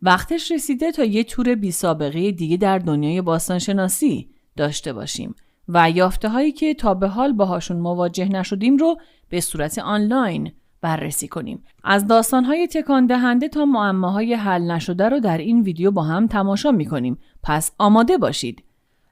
وقتش رسیده تا یه تور بی سابقه دیگه در دنیای باستانشناسی داشته باشیم و یافته هایی که تا به حال باهاشون مواجه نشدیم رو به صورت آنلاین بررسی کنیم. از داستان‌های تکان دهنده تا معماهای حل نشده رو در این ویدیو با هم تماشا می‌کنیم. پس آماده باشید.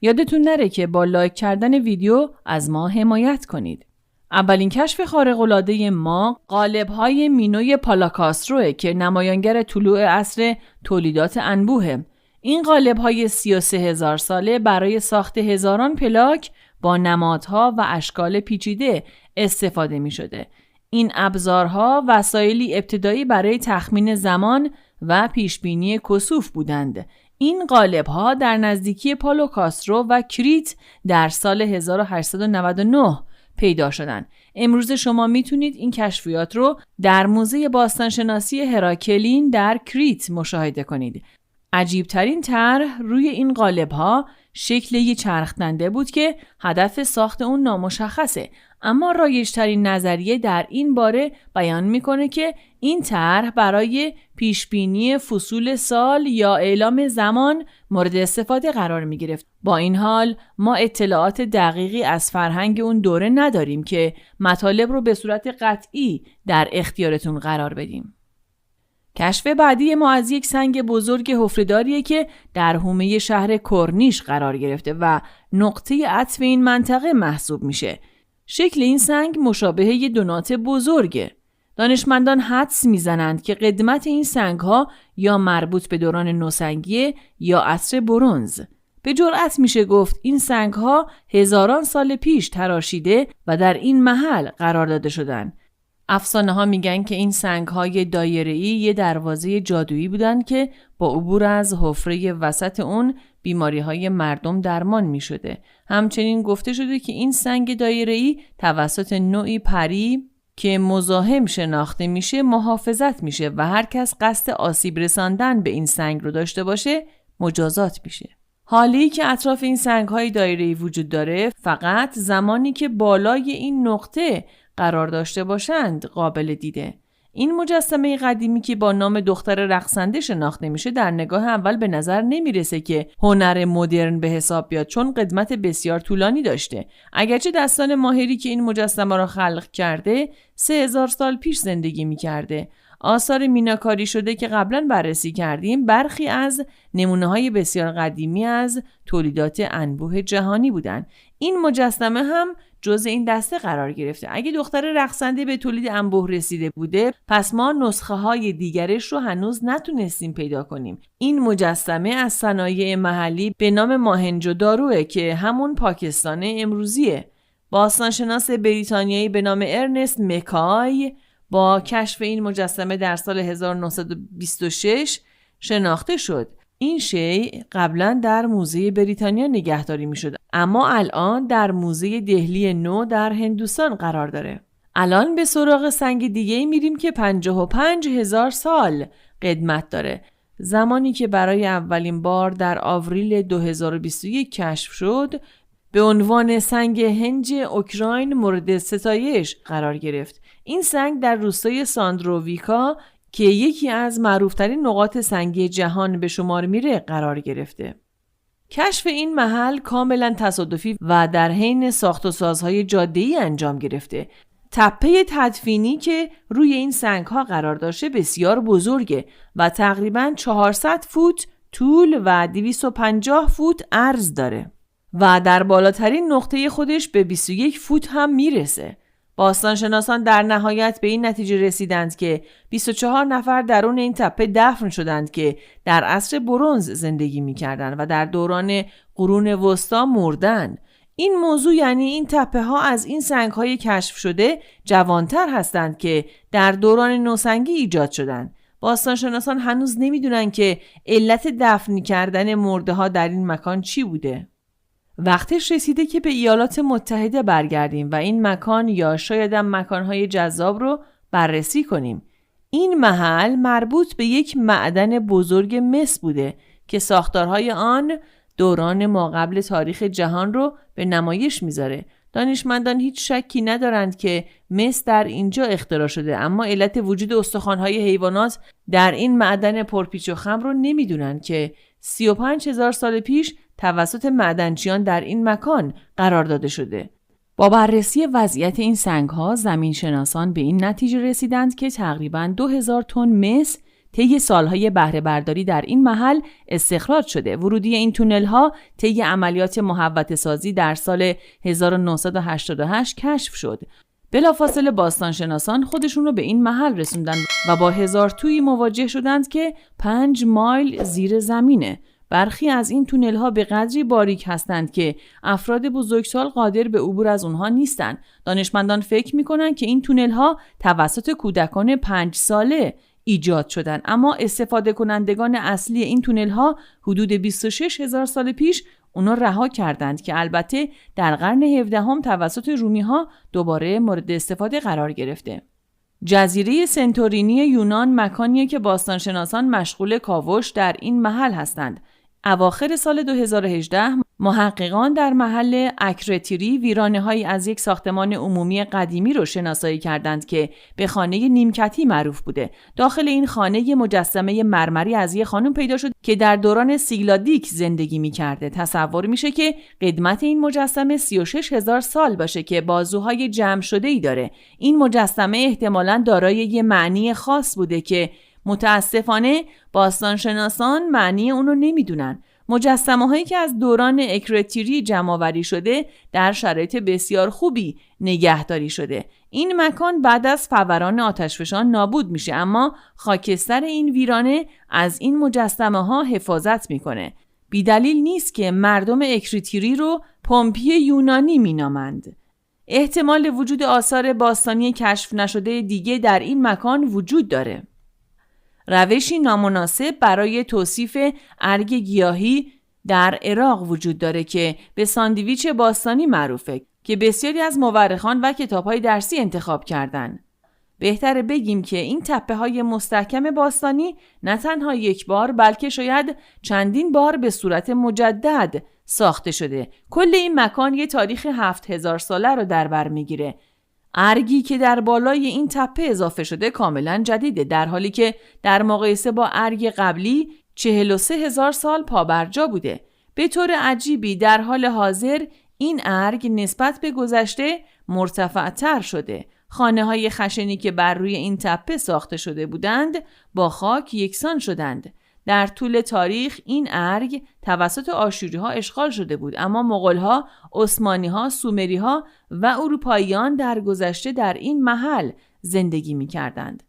یادتون نره که با لایک کردن ویدیو از ما حمایت کنید. اولین کشف خارق‌العاده ما قالب‌های مینوی پالاکاستروه که نمایانگر طلوع عصر تولیدات انبوهه. این قالب‌های 33,000 ساله برای ساخت هزاران پلاک با نمادها و اشکال پیچیده استفاده می‌شده. این ابزارها وسایلی ابتدایی برای تخمین زمان و پیشبینی کسوف بودند. این قالب‌ها در نزدیکی پالوکاسترو و کریت در سال 1899 پیدا شدند. امروز شما میتونید این کشفیات رو در موزه باستانشناسی هراکلین در کریت مشاهده کنید. عجیبترین طرح روی این قالب‌ها شکل یک چرخدنده بود که هدف ساخت اون نامشخصه، اما رایج‌ترین نظریه در این باره بیان میکنه که این طرح برای پیشبینی فصول سال یا اعلام زمان مورد استفاده قرار میگرفت. با این حال ما اطلاعات دقیقی از فرهنگ اون دوره نداریم که مطالب رو به صورت قطعی در اختیارتون قرار بدیم. کشف بعدی ما از یک سنگ بزرگ حفره‌داریه که در حومه شهر کرنیش قرار گرفته و نقطه عطف این منطقه محسوب میشه. شکل این سنگ مشابه یک دونات بزرگه. دانشمندان حدس میزنند که قدمت این سنگ‌ها یا مربوط به دوران نوسنگی یا عصر برنز. به جرئت میشه گفت این سنگ‌ها هزاران سال پیش تراشیده و در این محل قرار داده شدند. افسانه‌ها میگن که این سنگ‌های دایره‌ای یه دروازه جادویی بودن که با عبور از حفره وسط اون بیماری‌های مردم درمان می‌شده. همچنین گفته شده که این سنگ دایره‌ای توسط نوعی پری که مزاحم شناخته میشه محافظت میشه و هر کس قصد آسیب رساندن به این سنگ رو داشته باشه مجازات میشه. حالی که اطراف این سنگ‌های دایره‌ای وجود داره، فقط زمانی که بالای این نقطه قرار داشته باشند قابل دیده. این مجسمه قدیمی که با نام دختر رقصنده شناخته میشه در نگاه اول به نظر نمیرسه که هنر مدرن به حساب بیاد، چون قدمت بسیار طولانی داشته. اگرچه دستان ماهری که این مجسمه را خلق کرده 3000 سال پیش زندگی میکرده. آثار میناکاری شده که قبلا بررسی کردیم برخی از نمونه‌های بسیار قدیمی از تولیدات انبوه جهانی بودند. این مجسمه هم جزء این دسته قرار گرفته. اگه دختر رقصنده به تولید انبوه رسیده بوده، پس ما نسخه های دیگرش رو هنوز نتونستیم پیدا کنیم. این مجسمه از صنایع محلی به نام ماهنجوداروه که همون پاکستان امروزیه. باستانشناس بریتانیایی به نام ارنست مکای با کشف این مجسمه در سال 1926 شناخته شد. این شیء قبلا در موزه بریتانیا نگهداری می شد، اما الان در موزه دهلی نو در هندوستان قرار داره. الان به سراغ سنگ دیگه میریم که 55,000 سال قدمت داره. زمانی که برای اولین بار در آوریل 2021 کشف شد، به عنوان سنگ هنج اوکراین مورد ستایش قرار گرفت. این سنگ در روستای ساندروویکا که یکی از معروفترین نقاط سنگی جهان به شمار میره قرار گرفته. کشف این محل کاملا تصادفی و در حین ساخت و سازهای جاده‌ای انجام گرفته. تپه تدفینی که روی این سنگ‌ها قرار داشته بسیار بزرگه و تقریباً 400 فوت طول و 250 فوت عرض داره و در بالاترین نقطه خودش به 21 فوت هم میرسه. باستانشناسان در نهایت به این نتیجه رسیدند که 24 نفر درون این تپه دفن شدند که در عصر برنز زندگی می‌کردند و در دوران قرون وسطا مردند. این موضوع یعنی این تپه ها از این سنگ های کشف شده جوانتر هستند که در دوران نوسنگی ایجاد شدند. باستانشناسان هنوز نمیدونن که علت دفن کردن مرده ها در این مکان چی بوده. وقتش رسیده که به ایالات متحده برگردیم و این مکان یا شاید هم مکانهای جذاب رو بررسی کنیم. این محل مربوط به یک معدن بزرگ مس بوده که ساختارهای آن دوران ماقبل تاریخ جهان رو به نمایش میذاره. دانشمندان هیچ شکی ندارند که مس در اینجا اختراع شده، اما علت وجود استخوان‌های حیوانات در این معدن پرپیچ و خم رو نمیدونن که 35,000 سال پیش توسط معدنچیان در این مکان قرار داده شده. با بررسی وضعیت این سنگ‌ها، زمینشناسان به این نتیجه رسیدند که تقریباً 2000 تن مس طی سالهای بهره برداری در این محل استخراج شده. ورودی این تونل‌ها طی عملیات محوطه سازی در سال 1988 کشف شد. بلافاصله باستانشناسان خودشون رو به این محل رسوندن و با هزارتویی مواجه شدند که 5 مایل زیر زمینه. برخی از این تونل‌ها به قدری باریک هستند که افراد بزرگسال قادر به عبور از اونها نیستند. دانشمندان فکر می‌کنند که این تونل‌ها توسط کودکان 5 ساله ایجاد شدن، اما استفاده کنندگان اصلی این تونل‌ها حدود 26,000 سال پیش اونا رها کردند که البته در قرن 17 توسط رومی‌ها دوباره مورد استفاده قرار گرفته. جزیره سنتورینی یونان مکانیه که باستانشناسان مشغول کاوش در این محل هستند. اواخر سال 2018 محققان در محل اکرتیری ویرانه‌هایی از یک ساختمان عمومی قدیمی رو شناسایی کردند که به خانه نیمکتی معروف بوده. داخل این خانه یه مجسمه مرمری از یک خانم پیدا شد که در دوران سیگلادیک زندگی می‌کرده. تصور میشه که قدمت این مجسمه 36,000 سال باشه که بازوهای جمع شده‌ای داره. این مجسمه احتمالاً دارای یه معنی خاص بوده که متاسفانه باستانشناسان معنی اون رو نمیدونن. مجسمه هایی که از دوران اکرتیری جمع‌آوری شده در شرایط بسیار خوبی نگهداری شده. این مکان بعد از فوران آتشفشان نابود میشه، اما خاکستر این ویرانه از این مجسمه ها حفاظت میکنه. بیدلیل نیست که مردم اکرتیری رو پومپی یونانی مینامند. احتمال وجود آثار باستانی کشف نشده دیگه در این مکان وجود داره. روشی نامناسب برای توصیف ارگ گیاهی در عراق وجود داره که به ساندویچ باستانی معروفه که بسیاری از مورخان و کتاب‌های درسی انتخاب کردن. بهتره بگیم که این تپه‌های مستحکم باستانی نه تنها یک بار بلکه شاید چندین بار به صورت مجدد ساخته شده. کل این مکان یه تاریخ 7000 ساله رو در بر میگیره. ارگی که در بالای این تپه اضافه شده کاملا جدیده، در حالی که در مقایسه با ارگ قبلی 43,000 سال پابرجا بوده. به طور عجیبی در حال حاضر این ارگ نسبت به گذشته مرتفع‌تر شده. خانه‌های خشنی که بر روی این تپه ساخته شده بودند با خاک یکسان شدند. در طول تاریخ این ارگ توسط آشوری‌ها اشغال شده بود، اما مغول‌ها، عثمانی‌ها، سومری‌ها و اروپاییان در گذشته در این محل زندگی می‌کردند.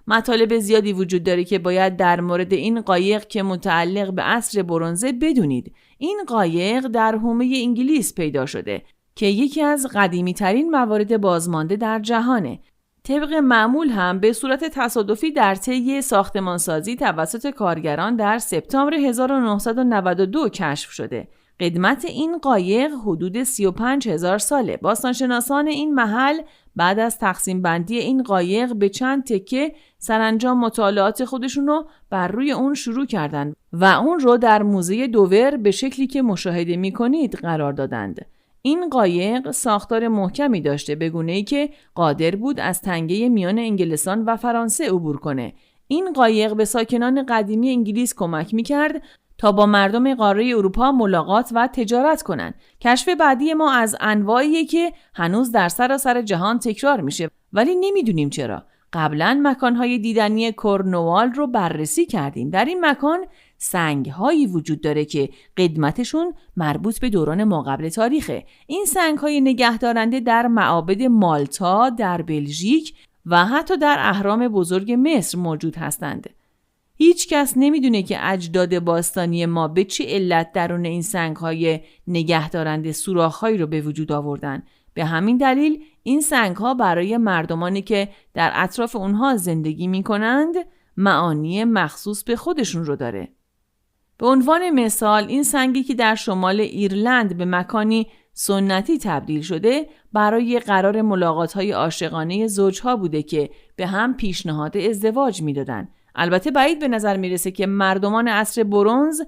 مطالب زیادی وجود داره که باید در مورد این قایق که متعلق به عصر برنزه بدونید. این قایق در حومه انگلیس پیدا شده که یکی از قدیمی‌ترین موارد بازمانده در جهانه. طبق معمول هم به صورت تصادفی در طی ساختمانسازی توسط کارگران در سپتامبر 1992 کشف شده. قدمت این قایق حدود 35,000 ساله. باستانشناسان این محل بعد از تقسیم بندی این قایق به چند تکه سرانجام مطالعات خودشون رو بر روی اون شروع کردند و اون رو در موزه دوور به شکلی که مشاهده می‌کنید قرار دادند. این قایق ساختار محکمی داشته، به گونه‌ای که قادر بود از تنگه میان انگلستان و فرانسه عبور کنه. این قایق به ساکنان قدیمی انگلیس کمک می‌کرد تا با مردم قاره اروپا ملاقات و تجارت کنند. کشف بعدی ما از انواعیه که هنوز در سراسر جهان تکرار میشه، ولی نمیدونیم چرا. قبلا مکان‌های دیدنی کورنوال رو بررسی کردیم. در این مکان سنگ‌هایی وجود داره که قدمتشون مربوط به دوران ماقبل تاریخه. این سنگ‌های نگهدارنده در معابد مالتا، در بلژیک و حتی در اهرام بزرگ مصر موجود هستند. هیچ کس نمیدونه که اجداد باستانی ما به چه علت درون این سنگ‌های نگهدارنده سوراخ‌هایی رو به وجود آوردن. به همین دلیل این سنگ‌ها برای مردمانی که در اطراف اونها زندگی می‌کنند معانی مخصوص به خودشون رو داره. به عنوان مثال این سنگی که در شمال ایرلند به مکانی سنتی تبدیل شده برای قرار ملاقات‌های عاشقانه زوجها بوده که به هم پیشنهاد ازدواج میدادن. البته بعید به نظر میرسه که مردمان عصر برنز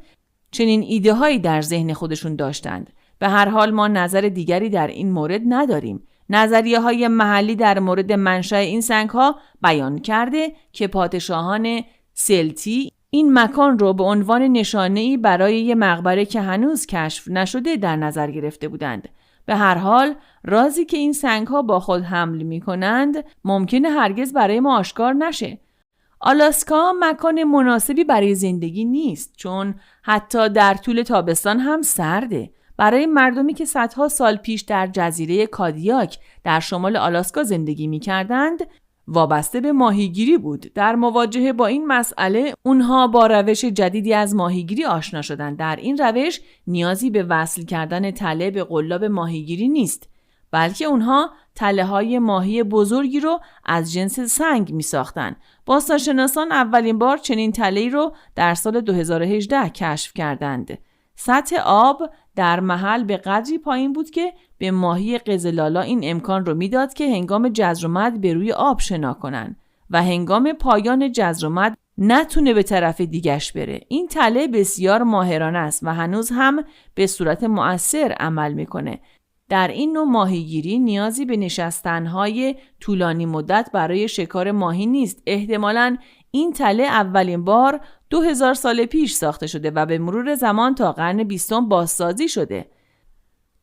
چنین ایده‌هایی در ذهن خودشون داشتند. به هر حال ما نظر دیگری در این مورد نداریم. نظریه‌های محلی در مورد منشأ این سنگ‌ها بیان کرده که پادشاهان سلتی این مکان رو به عنوان نشانه‌ای برای یک مقبره که هنوز کشف نشده در نظر گرفته بودند. به هر حال رازی که این سنگ‌ها با خود حمل می‌کنند ممکنه هرگز برای ما آشکار نشه. آلاسکا مکان مناسبی برای زندگی نیست، چون حتی در طول تابستان هم سرده. برای مردمی که صدها سال پیش در جزیره کادیاک در شمال آلاسکا زندگی می‌کردند، وابسته به ماهیگیری بود. در مواجهه با این مسئله اونها با روش جدیدی از ماهیگیری آشنا شدند. در این روش نیازی به وصل کردن تله به قلاب ماهیگیری نیست، بلکه اونها تله‌های ماهی بزرگی رو از جنس سنگ می‌ساختند. باستانشناسان اولین بار چنین تله‌ای رو در سال 2018 کشف کردند. سطح آب در محل به قدری پایین بود که به ماهی قزلالا این امکان رو میداد که هنگام جزر و مد به روی آب شنا کنن و هنگام پایان جزر و مد نتونه به طرف دیگش بره. این تله بسیار ماهرانه است و هنوز هم به صورت مؤثر عمل میکنه. در این نوع ماهیگیری نیازی به نشستن‌های طولانی مدت برای شکار ماهی نیست. احتمالاً این تله اولین بار 2000 سال پیش ساخته شده و به مرور زمان تا قرن 20 بازسازی شده.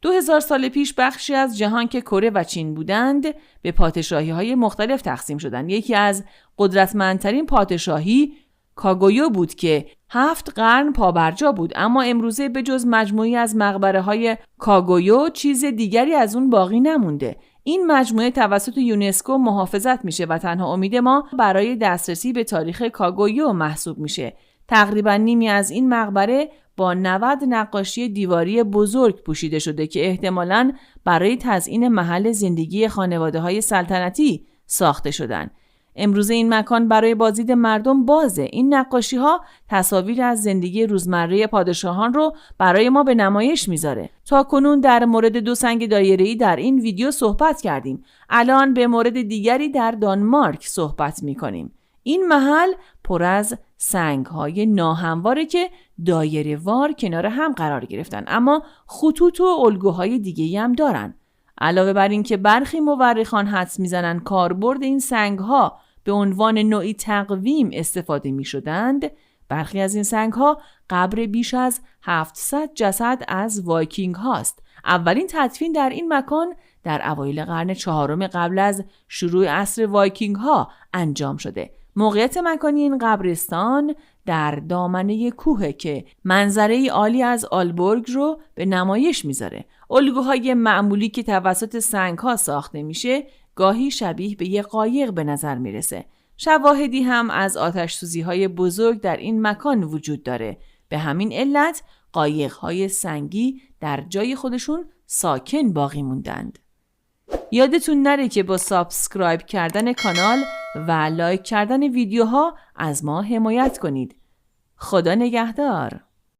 2000 سال پیش بخشی از جهان که کره و چین بودند به پادشاهی‌های مختلف تقسیم شدند. یکی از قدرتمندترین پادشاهی کاگویو بود که 7 قرن پابرجا بود، اما امروزه به جز مجموعی از مقبره‌های کاگویو چیز دیگری از اون باقی نمونده. این مجموعه توسط یونسکو محافظت میشه و تنها امید ما برای دسترسی به تاریخ کاگویو محسوب میشه. تقریبا نیمی از این مقبره با 90 نقاشی دیواری بزرگ پوشیده شده که احتمالاً برای تزیین محل زندگی خانواده‌های سلطنتی ساخته شدند. امروز این مکان برای بازدید مردم بازه. این نقاشی‌ها تصاویر از زندگی روزمره پادشاهان رو برای ما به نمایش میذاره. تا کنون در مورد 2 سنگ دایره‌ای در این ویدیو صحبت کردیم. الان به مورد دیگری در دانمارک صحبت میکنیم. این محل پر از سنگ‌های ناهمواره که دایره‌وار کنار هم قرار گرفتن، اما خطوط و الگوهای دیگه‌ای هم دارن. علاوه بر این که برخی مورخان حدس میزنن کاربرد این سنگ‌ها به عنوان نوعی تقویم استفاده می‌شدند، برخی از این سنگ‌ها قبر بیش از 700 جسد از وایکینگ هاست. اولین تدفین در این مکان در اوایل قرن 4 قبل از شروع عصر وایکینگ ها انجام شده. موقعیت مکانی این قبرستان در دامنه کوه که منظره عالی از آلبورگ رو به نمایش میذاره. الگوهای معمولی که توسط سنگ‌ها ساخته میشه گاهی شبیه به یک قایق به نظر میرسه. شواهدی هم از آتش‌سوزی‌های بزرگ در این مکان وجود داره. به همین علت قایق‌های سنگی در جای خودشون ساکن باقی موندند. یادتون نره که با سابسکرایب کردن کانال و لایک کردن ویدیوها از ما حمایت کنید. خدا نگهدار.